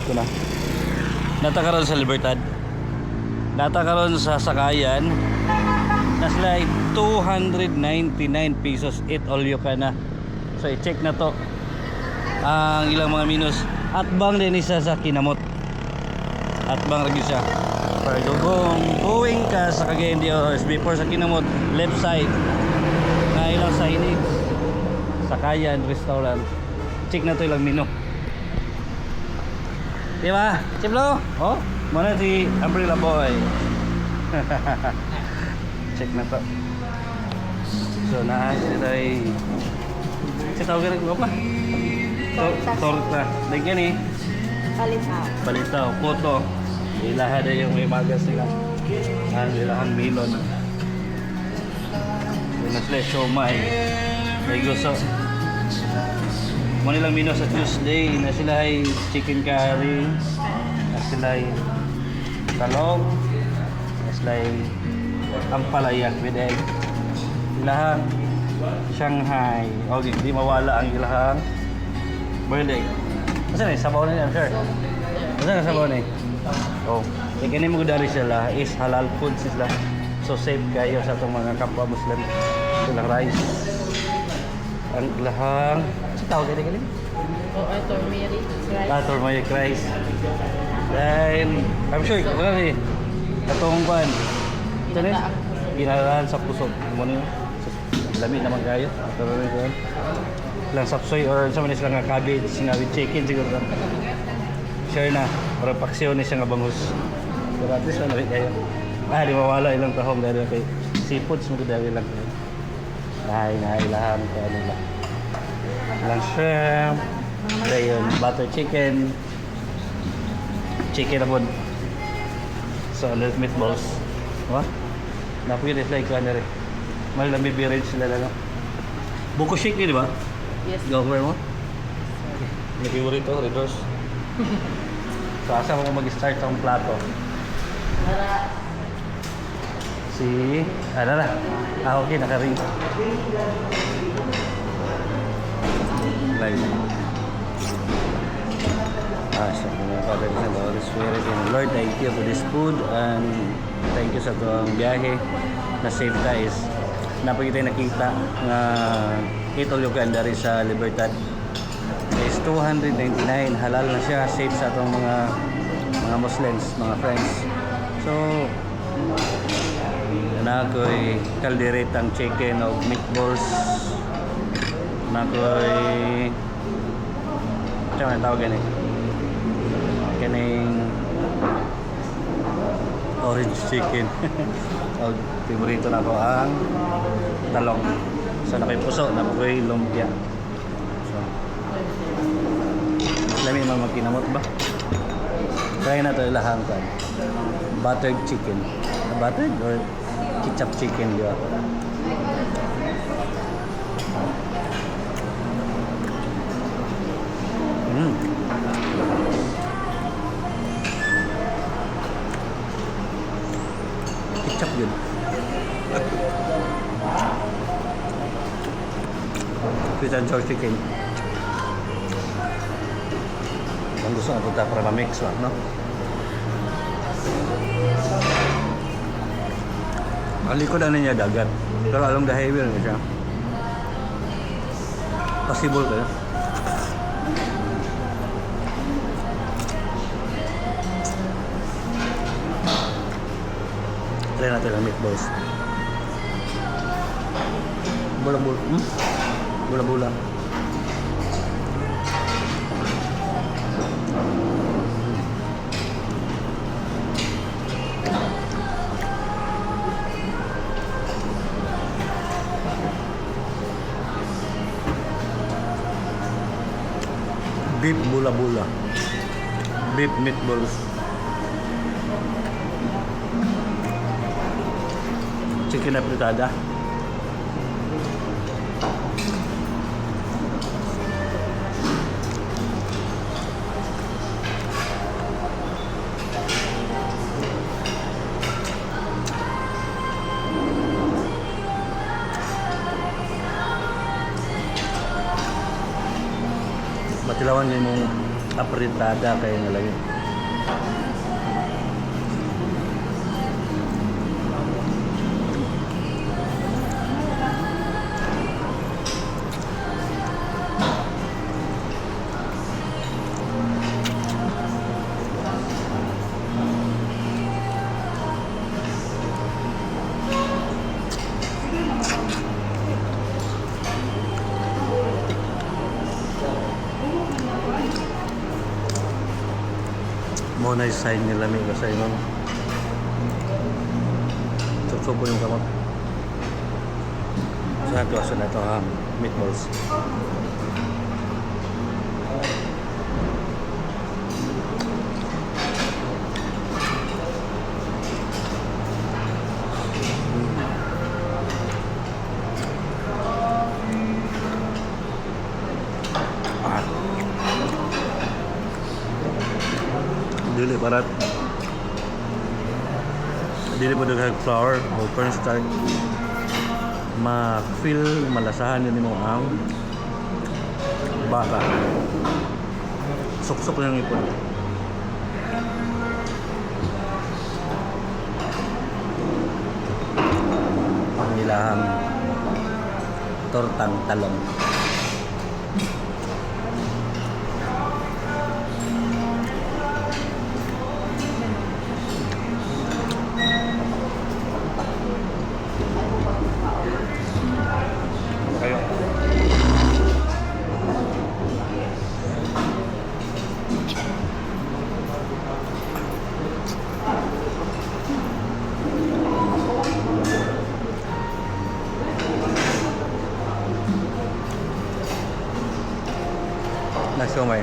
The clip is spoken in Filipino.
ko na. Natakaroon sa Libertad. Natakaroon sa Sakayan. Nasla 299 pesos. Eat all you can na. So i-check na to. Ang ilang mga minus. Atbang din isa sa Kinamot. Atbang rin siya. Pero kung going ka sa Cagayan de Oro before sa Kinamot, left side na ilang signage Sakayan Restaurant. Check na to ilang menu. Diba? Chiplo? Oh, mana si Umbrella Boy. Check na to. So na sila ay tawag ko pa. Torta. Lagyan eh. Palitaw. Palitaw, puto. Ilahan na yung may magas nila. Ilahan milon. Yung sila siomay. May gusto. Muna lang menu sa Tuesday. Na sila ay chicken curry. Na sila ay talong. Na sila ay ampalayak with egg. Ilahang Shanghai. O, di mawala ang ilahang boiled egg. Masa na sabaw na yan, sir? Masa na sabaw na oh, kaya mo dari sila is halal food sila. So safe kayo sa itong mga kapwa Muslim. Silang rice. Ang ilahang tawag ka din? Turmeric rice. Turmeric rice. Then, I'm sure, wala rin. Katong kuhan. Ito rin. Ginalahan sa puso. Muna yun. Lamig naman kayo. Ito rin kuhan. Lang sapsoy or sa manis lang nga cabbage nga with chicken siguro lang. Sure na. Para paksyon siya nga bangus. Pero at least ano rin kayo. Di mawala ilang tahong dahil kay seafoods mo dahil lang kayo. Nailahan ko ano lang. Ilang shrimp. Ayun, butter chicken. Chicken na so, ano meatballs. Diba? Napu-refly ko ano rin. Mahal na may beverage sila lang. Buko shake di ba? Yes. Go-over mo? Nag-iwari ito, Red Horse. So, asa mo mag-start ang plato? Ano na? Okay, naka-ring. Live. So, Father, Son, the Holy Spirit, and Lord, thank you for this food and thank you sa itong biyahe na safe tayo. Napagod tayo nakita nga itol yung ganda rin sa Libertad is 299 halal na siya, safe sa itong mga Muslims, mga friends. So nakoy kalderetang chicken o meatballs, nakoy saan ang tawag ganit kaning orange chicken. O favorito na ko ang talong. So nakoy puso, nakoy lumpia. So lami naman magkinamot ba? Try na ito ilahang kan buttered chicken. Buttered or ketchup chicken di ba? Ketchup yun. Sweet and sour chicken. Ang gusto na punta para ma-mix ba, no? Alikod ano niya dagat. Pero along the highway na siya. Possible kayo. Try natin ang meatballs. Bula-bula. Bula-bula. Beef bula-bula. Beef meatballs. Chicken na fritada. Matilawan niya yung apritada kayo nalagay. Mo na sign nila may kasi nun. Supo yung kamot. Sa ato na ito ha, meatballs. Dili parat. Dili po daghang flour o cornstarch. Ma-feel malasahan yun mo ang baka. Suksok yung ipon. Ang ilahang tortang talong. Kayo. Nasiomay.